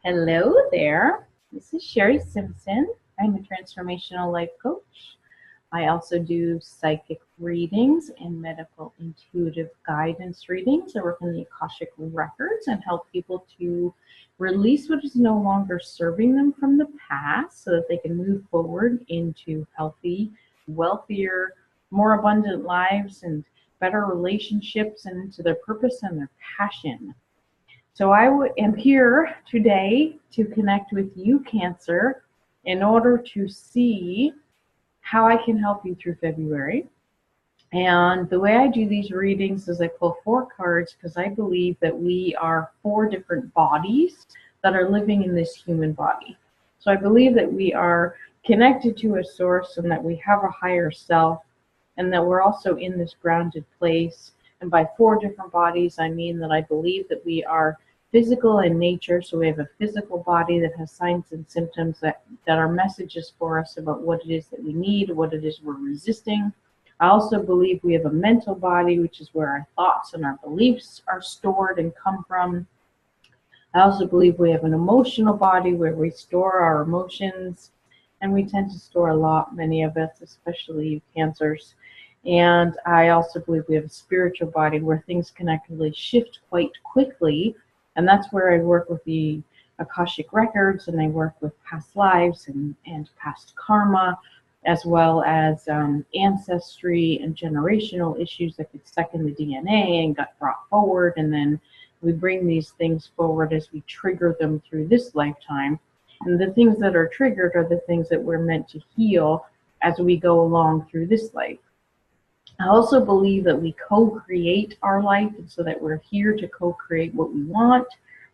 Hello there. This is Sherry Simpson. I'm a transformational life coach. I also do psychic readings and medical intuitive guidance readings. I work in the Akashic records and help people to release what is no longer serving them from the past so that they can move forward into healthy, wealthier, more abundant lives and better relationships and into their purpose and their passion. So am here today to connect with you, Cancer, in order to see how I can help you through February. And the way I do these readings is I pull 4 cards because I believe that we are 4 different bodies that are living in this human body. So I believe that we are connected to a source and that we have a higher self and that we're also in this grounded place. And by 4 different bodies, I mean that I believe that we are physical in nature. So we have a physical body that has signs and symptoms that are messages for us about what it is that we need, what it is we're resisting. I also believe we have a mental body, which is where our thoughts and our beliefs are stored and come from. I also believe we have an emotional body where we store our emotions, and we tend to store a lot, many of us, especially you Cancers. And I also believe we have a spiritual body where things can actually shift quite quickly, and that's where I work with the Akashic records, and I work with past lives and past karma, as well as ancestry and generational issues that get stuck in the DNA and got brought forward, and then we bring these things forward as we trigger them through this lifetime. And the things that are triggered are the things that we're meant to heal as we go along through this life. I also believe that we co-create our life, and so that we're here to co-create what we want.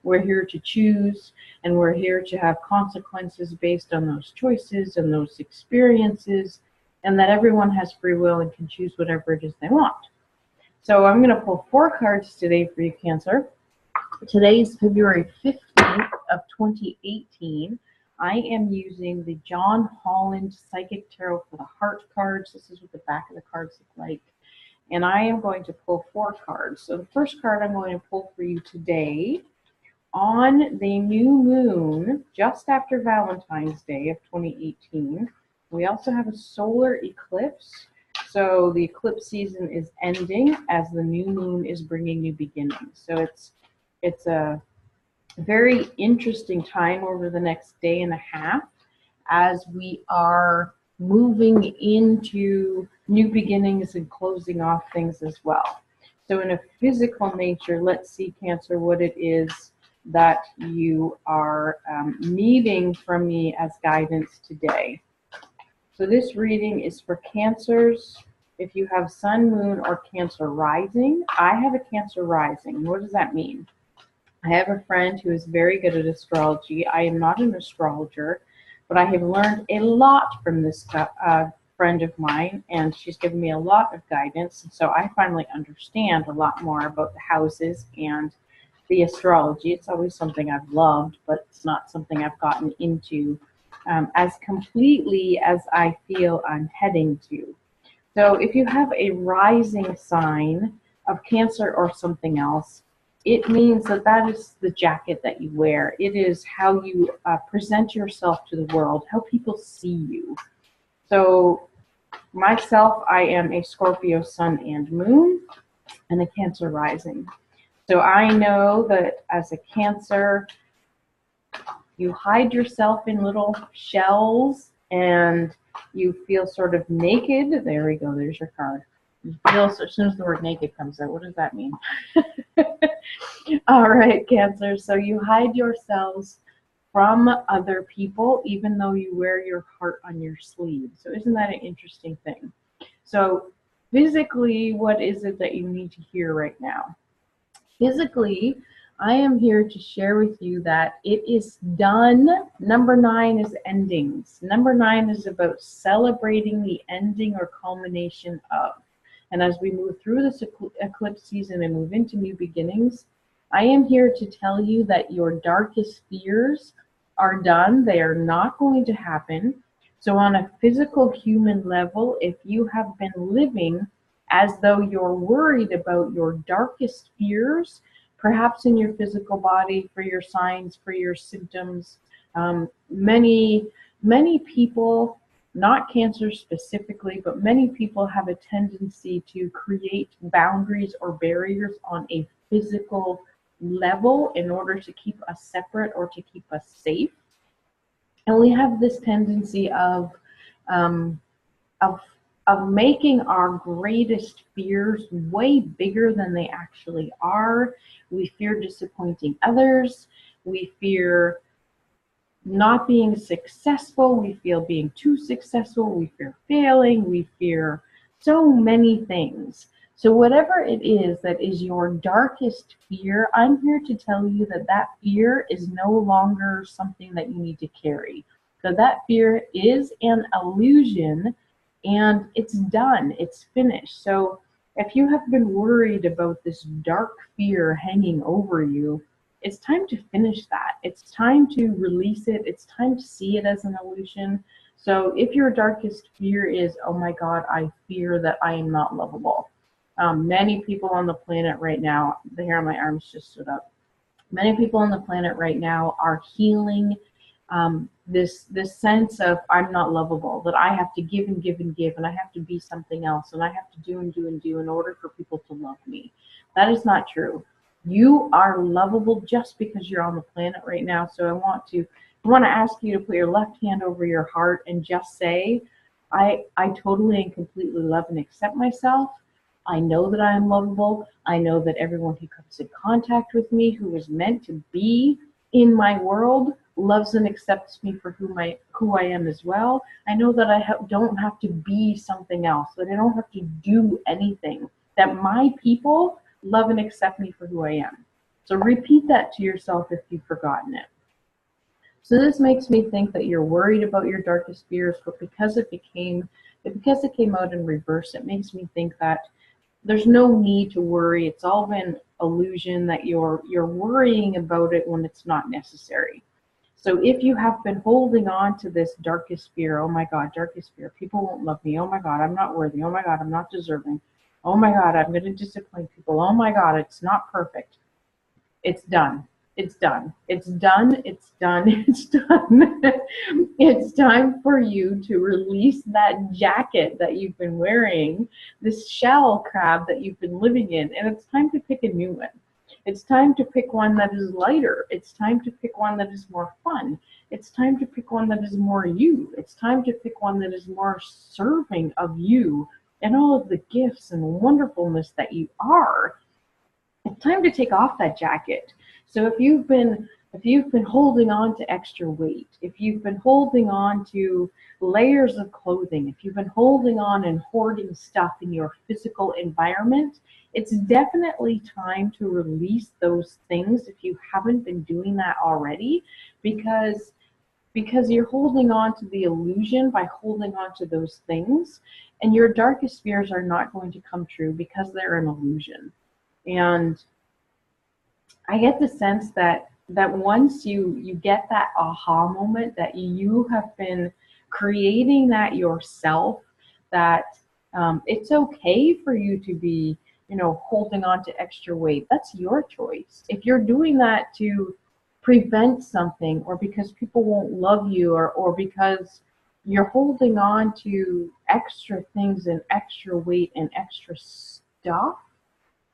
We're here to choose, and we're here to have consequences based on those choices and those experiences, and that everyone has free will and can choose whatever it is they want. So I'm going to pull 4 cards today for you, Cancer. Today is February 15th of 2018. I am using the John Holland Psychic Tarot for the Heart cards. This is what the back of the cards look like. And I am going to pull 4 cards. So the first card I'm going to pull for you today, on the new moon, just after Valentine's Day of 2018, we also have a solar eclipse. So the eclipse season is ending as the new moon is bringing new beginnings. So it's a very interesting time over the next day and a half as we are moving into new beginnings and closing off things as well. So in a physical nature, let's see, Cancer, what it is that you are needing from me as guidance today. So this reading is for Cancers. If you have Sun, Moon, or Cancer rising, I have a Cancer rising. What does that mean? I have a friend who is very good at astrology. I am not an astrologer, but I have learned a lot from this friend of mine, and she's given me a lot of guidance. And so I finally understand a lot more about the houses and the astrology. It's always something I've loved, but it's not something I've gotten into as completely as I feel I'm heading to. So if you have a rising sign of Cancer or something else, it means that that is the jacket that you wear. It is how you present yourself to the world, how people see you. So myself, I am a Scorpio Sun and Moon and a Cancer rising. So I know that as a Cancer, you hide yourself in little shells and you feel sort of naked. There we go, there's your card. You feel, so as soon as the word naked comes out, what does that mean? All right, Cancer, so you hide yourselves from other people even though you wear your heart on your sleeve. So isn't that an interesting thing? So physically, what is it that you need to hear right now? Physically, I am here to share with you that it is done. Number 9 is endings. Number 9 is about celebrating the ending or culmination of. And as we move through this eclipse season and move into new beginnings, I am here to tell you that your darkest fears are done. They are not going to happen. So on a physical human level, if you have been living as though you're worried about your darkest fears, perhaps in your physical body, for your signs, for your symptoms. Many people, not cancer specifically, but many people have a tendency to create boundaries or barriers on a physical level in order to keep us separate or to keep us safe. And we have this tendency um, of of making our greatest fears way bigger than they actually are. We fear disappointing others. We fear not being successful. We feel being too successful. We fear failing. We fear so many things. So whatever it is that is your darkest fear, I'm here to tell you that that fear is no longer something that you need to carry. So that fear is an illusion, and it's done. It's finished. So if you have been worried about this dark fear hanging over you, it's time to finish that. It's time to release it. It's time to see it as an illusion. So if your darkest fear is, oh my God, I fear that I am not lovable. Many people on the planet right now, the hair on my arms just stood up. Many people on the planet right now are healing this sense of I'm not lovable, that I have to give and give and give, and I have to be something else, and I have to do and do and do in order for people to love me. That is not true. You are lovable just because you're on the planet right now. So I want to ask you to put your left hand over your heart and just say, I totally and completely love and accept myself. I know that I am lovable. I know that everyone who comes in contact with me, who is meant to be in my world, loves and accepts me for who I am as well. I know that I don't have to be something else, that I don't have to do anything, that my people love and accept me for who I am. So repeat that to yourself if you've forgotten it. So this makes me think that you're worried about your darkest fears, but because it came out in reverse, it makes me think that there's no need to worry. It's all been illusion, that you're worrying about it when it's not necessary. So if you have been holding on to this darkest fear, oh my God, darkest fear, people won't love me. Oh my God, I'm not worthy. Oh my God, I'm not deserving. Oh my God, I'm going to disappoint people. Oh my God, it's not perfect. It's done. It's done. It's done. It's done. It's done. It's time for you to release that jacket that you've been wearing, this shell crab that you've been living in, and it's time to pick a new one. It's time to pick one that is lighter. It's time to pick one that is more fun. It's time to pick one that is more you. It's time to pick one that is more serving of you and all of the gifts and wonderfulness that you are. It's time to take off that jacket. So if you've been holding on to extra weight, if you've been holding on to layers of clothing, if you've been holding on and hoarding stuff in your physical environment, it's definitely time to release those things if you haven't been doing that already, because you're holding on to the illusion by holding on to those things, and your darkest fears are not going to come true because they're an illusion. And I get the sense that once you get that aha moment, that you have been creating that yourself, that it's okay for you to be, holding on to extra weight. That's your choice. If you're doing that to prevent something, or because people won't love you, or because you're holding on to extra things and extra weight and extra stuff,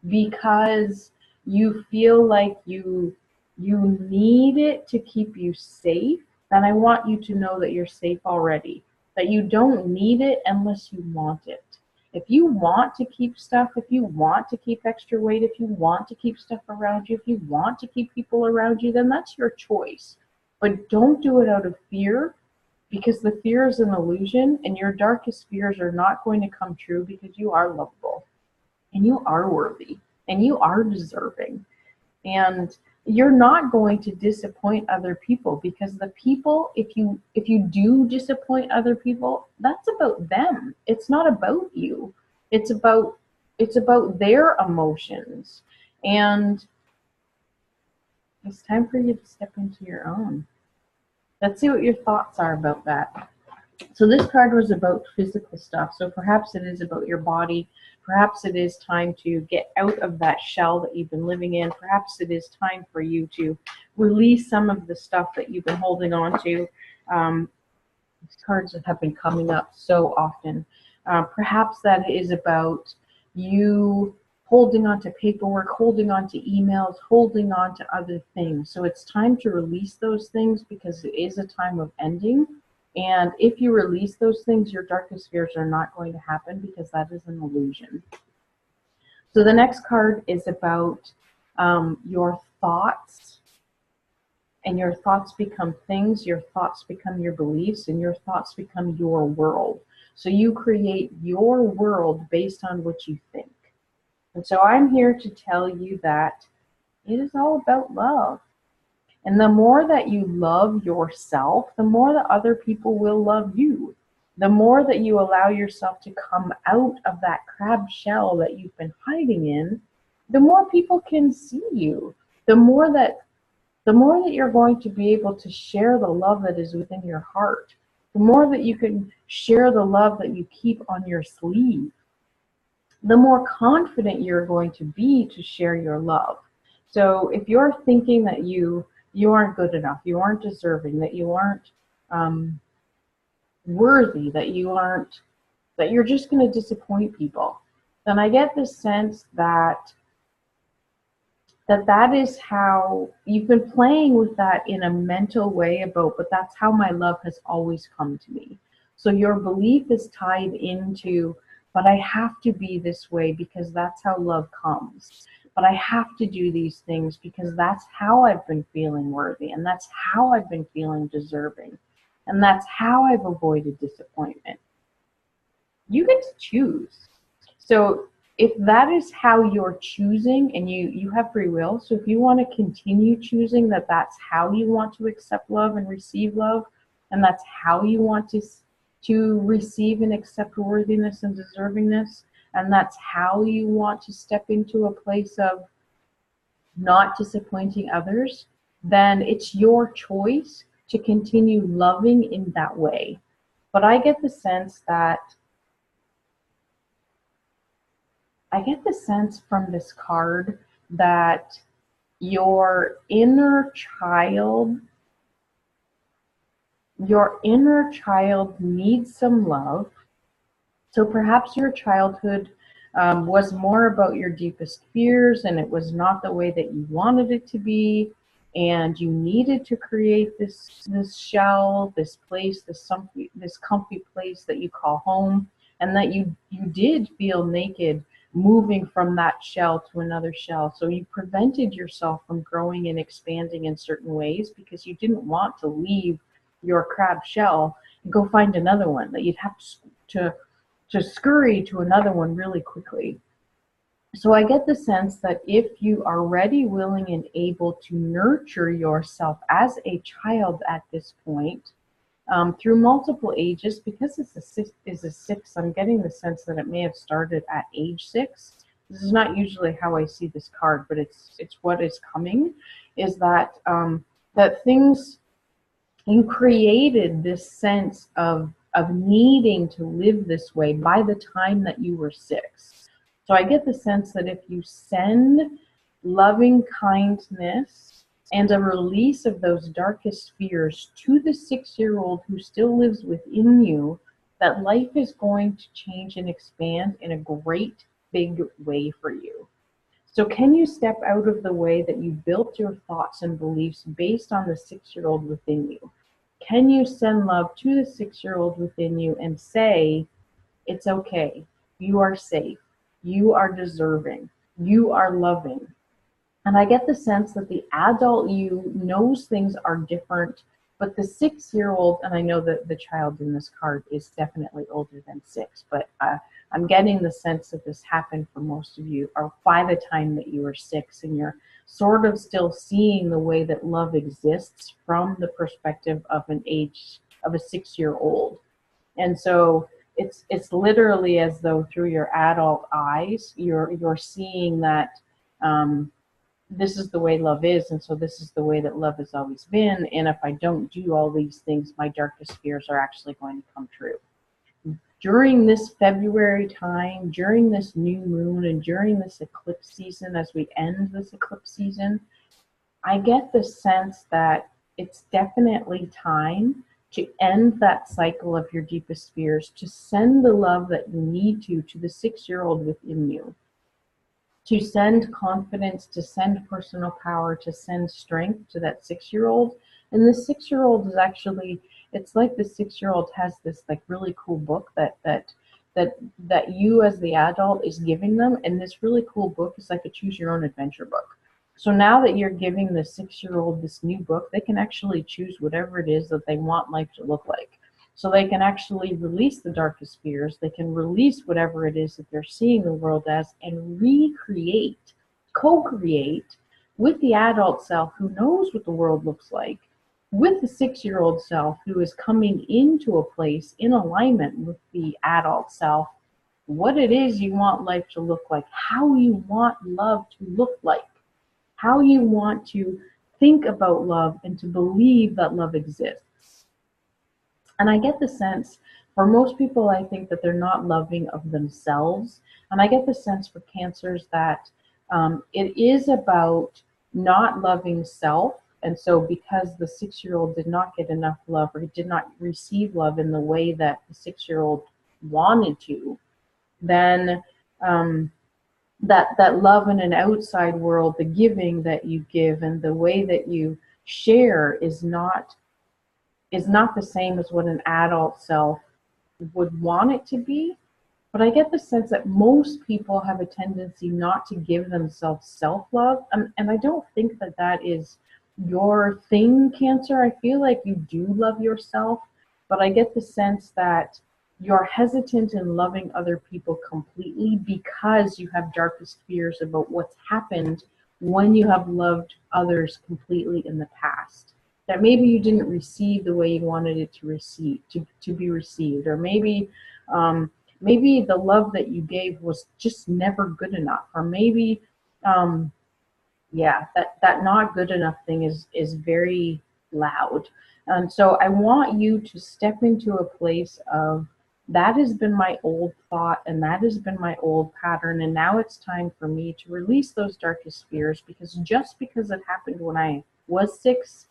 because you feel like you need it to keep you safe, then I want you to know that you're safe already, that you don't need it unless you want it. If you want to keep stuff, if you want to keep extra weight, if you want to keep stuff around you, if you want to keep people around you, then that's your choice. But don't do it out of fear, because the fear is an illusion, and your darkest fears are not going to come true, because you are lovable and you are worthy and you are deserving. And you're not going to disappoint other people, because the people, if you do disappoint other people, that's about them. It's not about you. It's about their emotions. And it's time for you to step into your own. Let's see what your thoughts are about that. So this card was about physical stuff. So perhaps it is about your body. Perhaps it is time to get out of that shell that you've been living in. Perhaps it is time for you to release some of the stuff that you've been holding on to. These cards have been coming up so often. Perhaps that is about you holding on to paperwork, holding on to emails, holding on to other things. So it's time to release those things because it is a time of ending. And if you release those things, your darkest fears are not going to happen because that is an illusion. So the next card is about your thoughts. And your thoughts become things, your thoughts become your beliefs, and your thoughts become your world. So you create your world based on what you think. And so I'm here to tell you that it is all about love. And the more that you love yourself, the more that other people will love you. The more that you allow yourself to come out of that crab shell that you've been hiding in, the more people can see you. The more that you're going to be able to share the love that is within your heart, the more that you can share the love that you keep on your sleeve, the more confident you're going to be to share your love. So if you're thinking that you aren't good enough, you aren't deserving, that you aren't worthy, that you're just going to disappoint people, then I get the sense that that is how you've been playing with that in a mental way about, but that's how my love has always come to me. So your belief is tied into, but I have to be this way because that's how love comes. But I have to do these things because that's how I've been feeling worthy, and that's how I've been feeling deserving, and that's how I've avoided disappointment. You get to choose. So if that is how you're choosing, and you have free will, so if you want to continue choosing that that's how you want to accept love and receive love, and that's how you want to receive and accept worthiness and deservingness, and that's how you want to step into a place of not disappointing others, then it's your choice to continue loving in that way. But I get the sense from this card that your inner child needs some love. So perhaps your childhood was more about your deepest fears, and it was not the way that you wanted it to be, and you needed to create this shell, this place, this comfy place that you call home, and that you did feel naked moving from that shell to another shell. So you prevented yourself from growing and expanding in certain ways because you didn't want to leave your crab shell and go find another one, that you'd have to scurry to another one really quickly. So I get the sense that if you are ready, willing, and able to nurture yourself as a child at this point, through multiple ages, because it's a six, I'm getting the sense that it may have started at age 6. This is not usually how I see this card, but it's what is coming, is that that things, you created this sense of needing to live this way by the time that you were 6. So I get the sense that if you send loving kindness and a release of those darkest fears to the 6-year-old who still lives within you, that life is going to change and expand in a great big way for you. So can you step out of the way that you built your thoughts and beliefs based on the 6-year-old within you? Can you send love to the 6-year-old within you and say, it's okay, you are safe, you are deserving, you are loving? And I get the sense that the adult you knows things are different, but the 6-year-old, and I know that the child in this card is definitely older than 6, but I'm getting the sense that this happened for most of you, or by the time that you were 6, and you're sort of still seeing the way that love exists from the perspective of a 6-year-old. And so it's literally as though through your adult eyes, you're seeing that this is the way love is, and so this is the way that love has always been, and if I don't do all these things, my darkest fears are actually going to come true. During this February time, during this new moon, and during this eclipse season, as we end this eclipse season, I get the sense that it's definitely time to end that cycle of your deepest fears, to send the love that you need to the 6-year-old within you, to send confidence, to send personal power, to send strength to that 6-year-old. And the 6-year-old is actually, it's like the 6-year-old has this like really cool book that you as the adult is giving them. And this really cool book is like a choose your own adventure book. So now that you're giving the 6-year-old this new book, they can actually choose whatever it is that they want life to look like. So they can actually release the darkest fears. They can release whatever it is that they're seeing the world as, and recreate, co-create with the adult self who knows what the world looks like, with the 6-year-old self who is coming into a place in alignment with the adult self, what it is you want life to look like, how you want love to look like, how you want to think about love and to believe that love exists. And I get the sense, for most people, I think that they're not loving of themselves. And I get the sense for Cancers that it is about not loving self. And so because the 6-year-old did not get enough love, or did not receive love in the way that the 6-year-old wanted to, then that love in an outside world, the giving that you give and the way that you share is not the same as what an adult self would want it to be. But I get the sense that most people have a tendency not to give themselves self-love. And I don't think that that is your thing, Cancer. I feel like you do love yourself, but I get the sense that you're hesitant in loving other people completely because you have darkest fears about what's happened when you have loved others completely in the past. That maybe you didn't receive the way you wanted it to be received, or maybe the love that you gave was just never good enough, or maybe that not good enough thing is very loud. And so I want you to step into a place of, that has been my old thought and that has been my old pattern, and now it's time for me to release those darkest fears, because just because it happened when I was 6,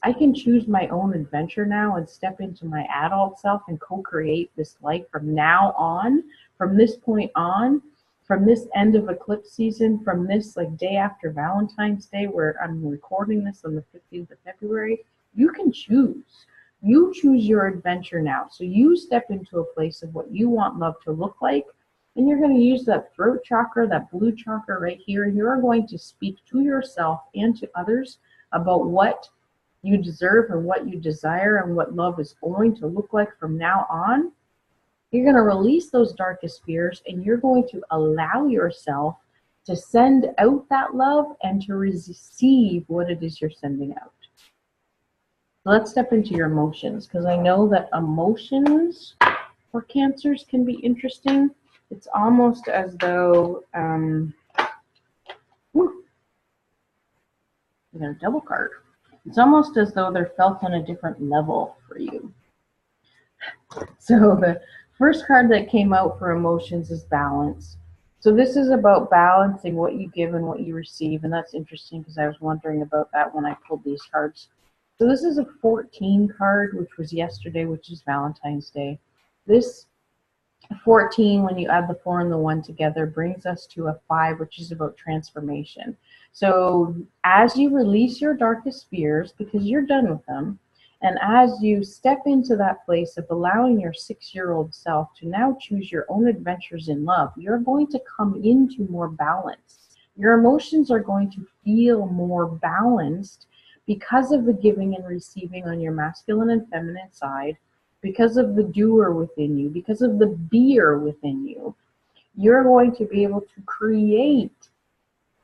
I can choose my own adventure now and step into my adult self and co-create this life from now on, from this point on, from this end of eclipse season, from this like day after Valentine's Day, where I'm recording this on the 15th of February. You can choose. You choose your adventure now. So you step into a place of what you want love to look like, and you're going to use that throat chakra, that blue chakra right here, and you're going to speak to yourself and to others about what you deserve and what you desire and what love is going to look like from now on. You're going to release those darkest fears, and you're going to allow yourself to send out that love and to receive what it is you're sending out. Let's step into your emotions, because I know that emotions for Cancers can be interesting. It's almost as though, we got a double card. It's almost as though they're felt on a different level for you. So the first card that came out for emotions is balance. So this is about balancing what you give and what you receive, and that's interesting because I was wondering about that when I pulled these cards. So this is a 14 card, which was yesterday, which is Valentine's Day. This 14, when you add the 4 and the 1 together, brings us to a 5, which is about transformation. So as you release your darkest fears, because you're done with them, and as you step into that place of allowing your 6-year-old self to now choose your own adventures in love, you're going to come into more balance. Your emotions are going to feel more balanced because of the giving and receiving on your masculine and feminine side, because of the doer within you, because of the beer within you. You're going to be able to create.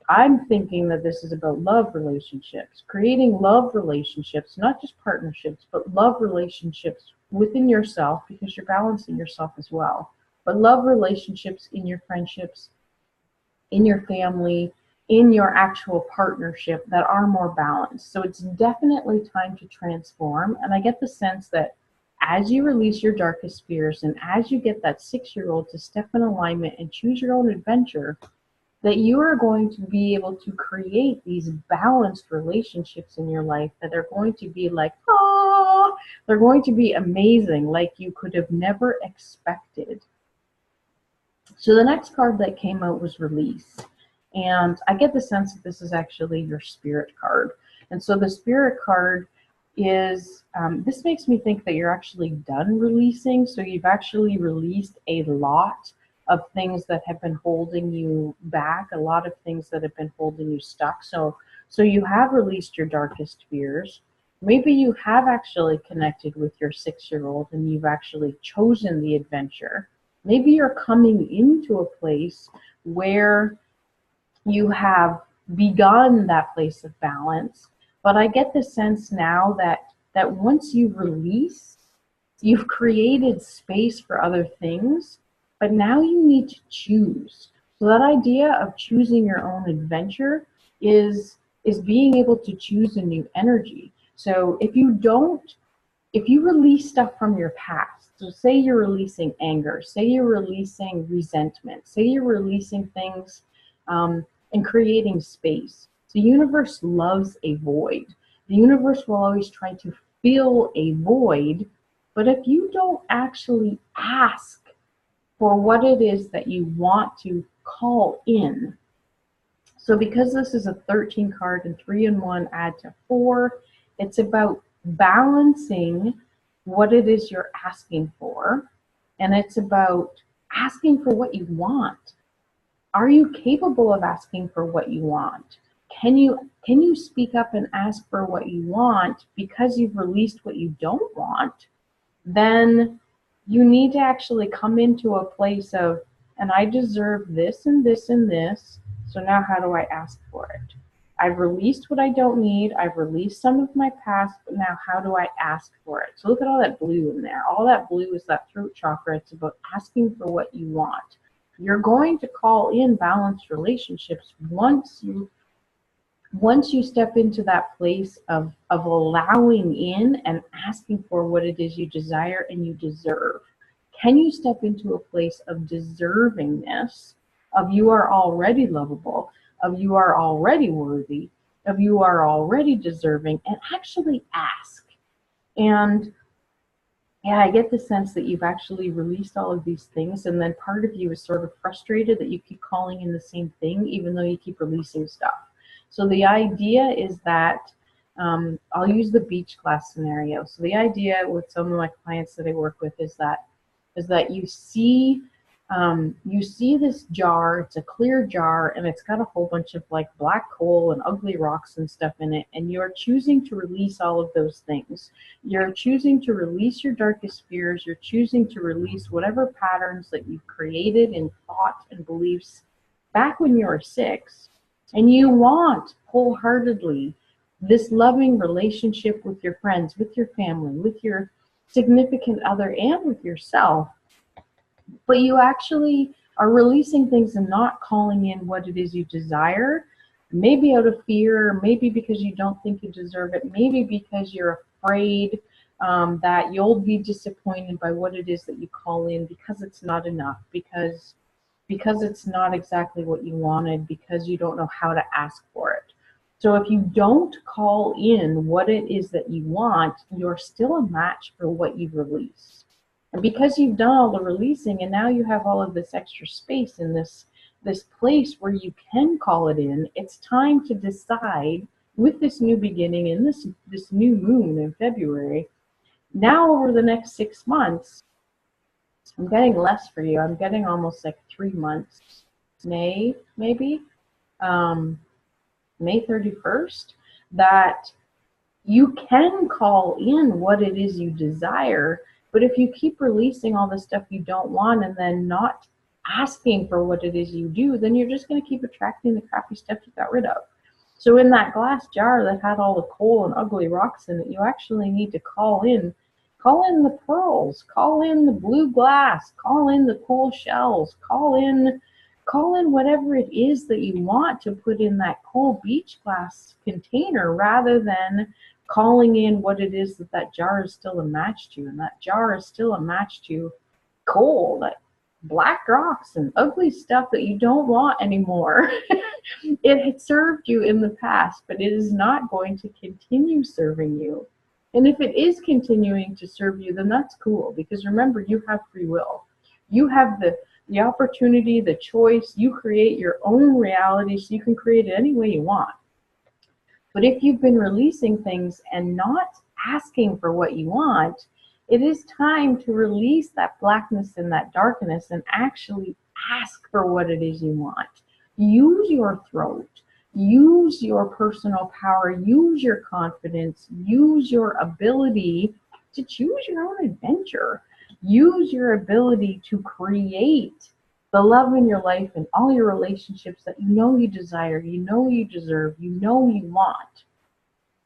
I'm thinking that this is about love relationships, creating love relationships, not just partnerships, but love relationships within yourself, because you're balancing yourself as well. But love relationships in your friendships, in your family, in your actual partnership that are more balanced. So it's definitely time to transform. And I get the sense that as you release your darkest fears and as you get that 6-year-old to step in alignment and choose your own adventure, that you are going to be able to create these balanced relationships in your life that are going to be like, oh, they're going to be amazing, like you could have never expected. So the next card that came out was release. And I get the sense that this is actually your spirit card. And so the spirit card is, this makes me think that you're actually done releasing. So you've actually released a lot of things that have been holding you back, a lot of things that have been holding you stuck. So you have released your darkest fears. Maybe you have actually connected with your 6-year-old and you've actually chosen the adventure. Maybe you're coming into a place where you have begun that place of balance. But I get the sense now that once you release, you've created space for other things, but now you need to choose. So that idea of choosing your own adventure is being able to choose a new energy. So if you release stuff from your past, so say you're releasing anger, say you're releasing resentment, say you're releasing things and creating space. The universe loves a void. The universe will always try to fill a void, but if you don't actually ask for what it is that you want to call in, so because this is a 13 card and 3 and 1 add to 4, it's about balancing what it is you're asking for, and it's about asking for what you want. Are you capable of asking for what you want? Can you speak up and ask for what you want because you've released what you don't want? Then you need to actually come into a place of, and I deserve this and this and this, so now how do I ask for it? I've released what I don't need, I've released some of my past, but now how do I ask for it? So look at all that blue in there. All that blue is that throat chakra. It's about asking for what you want. You're going to call in balanced relationships once you step into that place of allowing in and asking for what it is you desire and you deserve. Can you step into a place of deservingness, of you are already lovable, of you are already worthy, of you are already deserving, and actually ask? And yeah, I get the sense that you've actually released all of these things, and then part of you is sort of frustrated that you keep calling in the same thing even though you keep releasing stuff. So the idea is that, I'll use the beach class scenario. So the idea with some of my clients that I work with is that you see this jar, it's a clear jar, and it's got a whole bunch of like black coal and ugly rocks and stuff in it, and you're choosing to release all of those things. You're choosing to release your darkest fears, you're choosing to release whatever patterns that you've created in thought and beliefs back when you were 6, and you want wholeheartedly this loving relationship with your friends, with your family, with your significant other, and with yourself. But you actually are releasing things and not calling in what it is you desire, maybe out of fear, maybe because you don't think you deserve it, maybe because you're afraid that you'll be disappointed by what it is that you call in, because it's not enough, because it's not exactly what you wanted, because you don't know how to ask for it. So if you don't call in what it is that you want, you're still a match for what you've released. And because you've done all the releasing and now you have all of this extra space in this place where you can call it in, it's time to decide with this new beginning and this new moon in February. Now over the next 6 months, I'm getting less for you. I'm getting almost like 3 months. May, maybe, May 31st, that you can call in what it is you desire. But if you keep releasing all the stuff you don't want and then not asking for what it is you do, then you're just going to keep attracting the crappy stuff you got rid of. So in that glass jar that had all the coal and ugly rocks in it, you actually need to call in the pearls, call in the blue glass, call in the coal shells, call in Call in whatever it is that you want to put in that cool beach glass container, rather than calling in what it is that that jar is still a match to. And that jar is still a match to coal, like black rocks and ugly stuff that you don't want anymore. It had served you in the past, but it is not going to continue serving you. And if it is continuing to serve you, then that's cool, because remember, you have free will. You have the opportunity, the choice. You create your own reality, so you can create it any way you want. But if you've been releasing things and not asking for what you want, it is time to release that blackness and that darkness and actually ask for what it is you want. Use your throat. Use your personal power. Use your confidence. Use your ability to choose your own adventure. Use your ability to create the love in your life and all your relationships that you know you desire, you know you deserve, you know you want.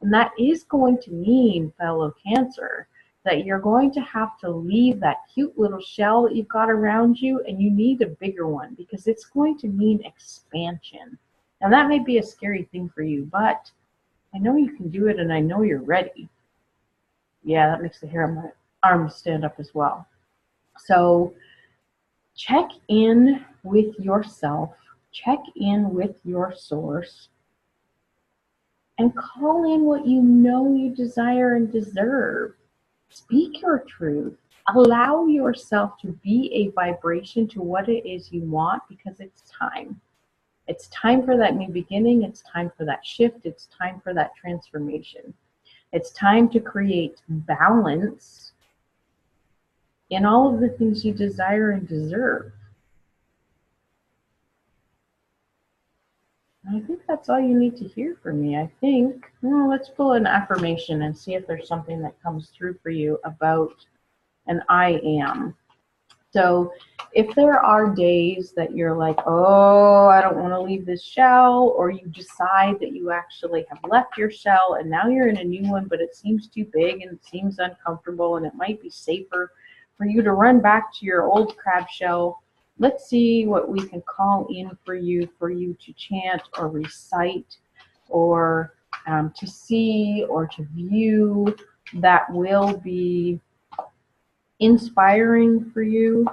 And that is going to mean, fellow Cancer, that you're going to have to leave that cute little shell that you've got around you, and you need a bigger one, because it's going to mean expansion. And that may be a scary thing for you, but I know you can do it, and I know you're ready. Yeah, that makes the hair on my arms stand up as well. So check in with yourself, check in with your source, and call in what you know you desire and deserve. Speak your truth. Allow yourself to be a vibration to what it is you want, because it's time. It's time for that new beginning. It's time for that shift. It's time for that transformation. It's time to create balance in all of the things you desire and deserve. I think that's all you need to hear from me. I think, well, let's pull an affirmation and see if there's something that comes through for you about an I am. So if there are days that you're like, oh, I don't want to leave this shell, or you decide that you actually have left your shell and now you're in a new one, but it seems too big and it seems uncomfortable, and it might be safer for you to run back to your old crab shell, let's see what we can call in for you to chant or recite, or to see or to view, that will be inspiring for you.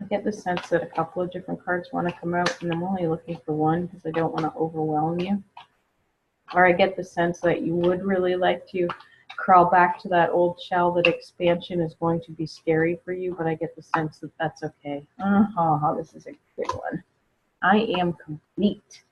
I get the sense that a couple of different cards want to come out, and I'm only looking for one because I don't want to overwhelm you. Or I get the sense that you would really like to crawl back to that old shell, that expansion is going to be scary for you, but I get the sense that that's okay. This is a good one. I am complete.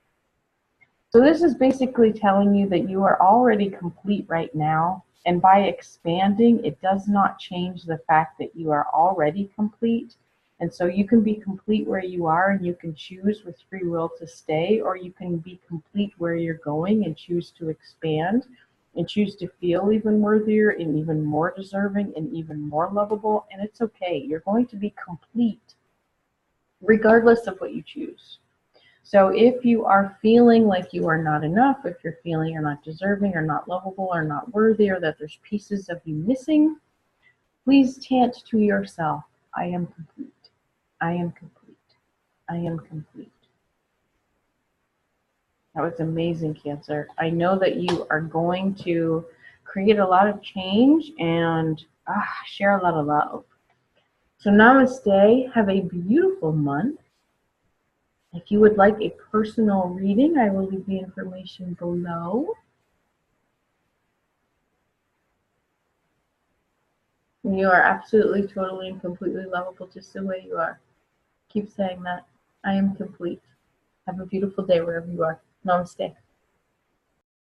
So this is basically telling you that you are already complete right now, and by expanding, it does not change the fact that you are already complete. And so you can be complete where you are, and you can choose with free will to stay, or you can be complete where you're going and choose to expand and choose to feel even worthier and even more deserving and even more lovable. And it's okay. You're going to be complete regardless of what you choose. So if you are feeling like you are not enough, if you're feeling you're not deserving or not lovable or not worthy, or that there's pieces of you missing, please chant to yourself, I am complete. I am complete. I am complete. That was amazing, Cancer. I know that you are going to create a lot of change and share a lot of love. So namaste. Have a beautiful month. If you would like a personal reading, I will leave the information below. You are absolutely, totally, and completely lovable just the way you are. Keep saying that. I am complete. Have a beautiful day wherever you are. Namaste.